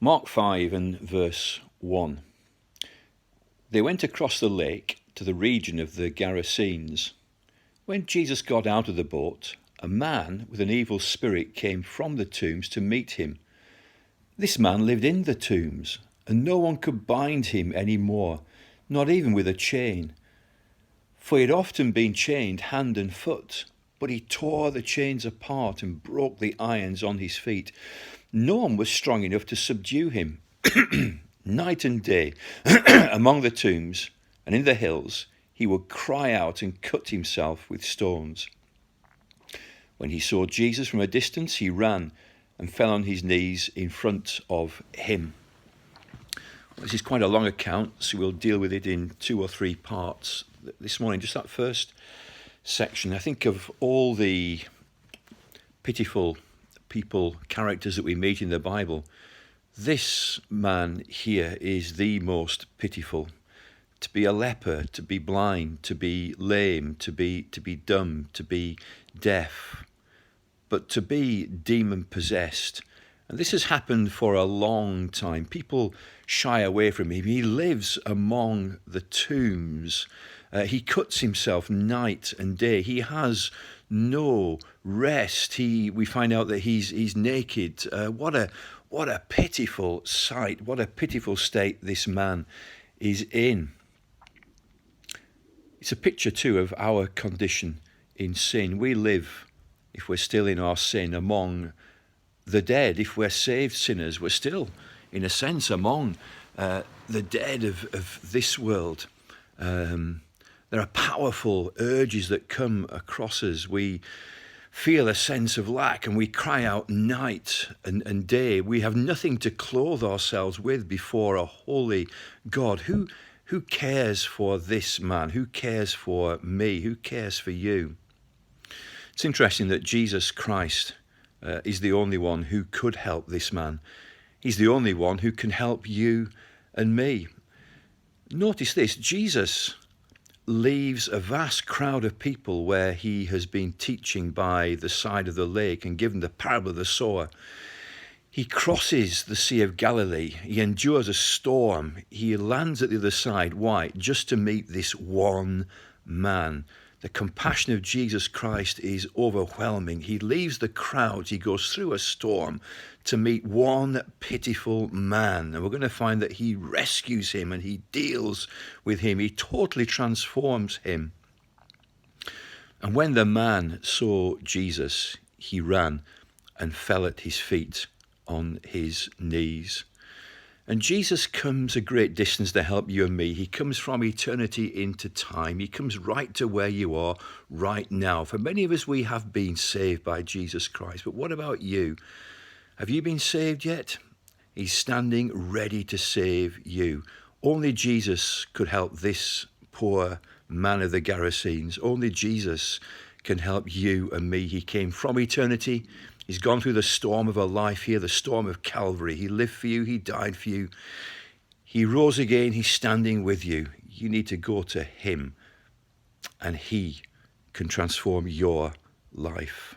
Mark 5 and verse 1. They went across the lake to the region of the Gerasenes. When Jesus got out of the boat, a man with an evil spirit came from the tombs to meet him. This man lived in the tombs, and no one could bind him any more, not even with a chain. For he had often been chained hand and foot, but he tore the chains apart and broke the irons on his feet. No one was strong enough to subdue him. Night and day, among the tombs and in the hills, he would cry out and cut himself with stones. When he saw Jesus from a distance, he ran and fell on his knees in front of him. This is quite a long account, so we'll deal with it in 2 or 3 parts this morning. Just that first section. I think of all the pitiful characters that we meet in the Bible, this man here is the most pitiful. To be a leper, to be blind, to be lame, to be dumb, to be deaf, but to be demon possessed. And this has happened for a long time. People shy away from him. He lives among the tombs. He cuts himself night and day. He has no rest. We find out that he's naked. What a pitiful sight. What a pitiful state this man is in. It's a picture too of our condition in sin. We live, if we're still in our sin, among the dead. If we're saved sinners, we're still, in a sense, among the dead of this world. There are powerful urges that come across us. We feel a sense of lack and we cry out night and day. We have nothing to clothe ourselves with before a holy God. Who cares for this man? Who cares for me? Who cares for you? It's interesting that Jesus Christ is the only one who could help this man. He's the only one who can help you and me. Notice this, Jesus leaves a vast crowd of people where he has been teaching by the side of the lake and given the parable of the sower. He crosses the Sea of Galilee. He endures a storm. He lands at the other side. Why? Just to meet this one man. The compassion of Jesus Christ is overwhelming. He leaves the crowds. He goes through a storm to meet one pitiful man. And we're going to find that he rescues him and he deals with him. He totally transforms him. And when the man saw Jesus, he ran and fell at his feet on his knees. And Jesus comes a great distance to help you and me. He comes from eternity into time. He comes right to where you are right now. For many of us, we have been saved by Jesus Christ. But what about you? Have you been saved yet? He's standing ready to save you. Only Jesus could help this poor man of the Gerasenes. Only Jesus can help you and me. He came from eternity. He's gone through the storm of a life here, the storm of Calvary. He lived for you. He died for you. He rose again. He's standing with you. You need to go to him, and he can transform your life.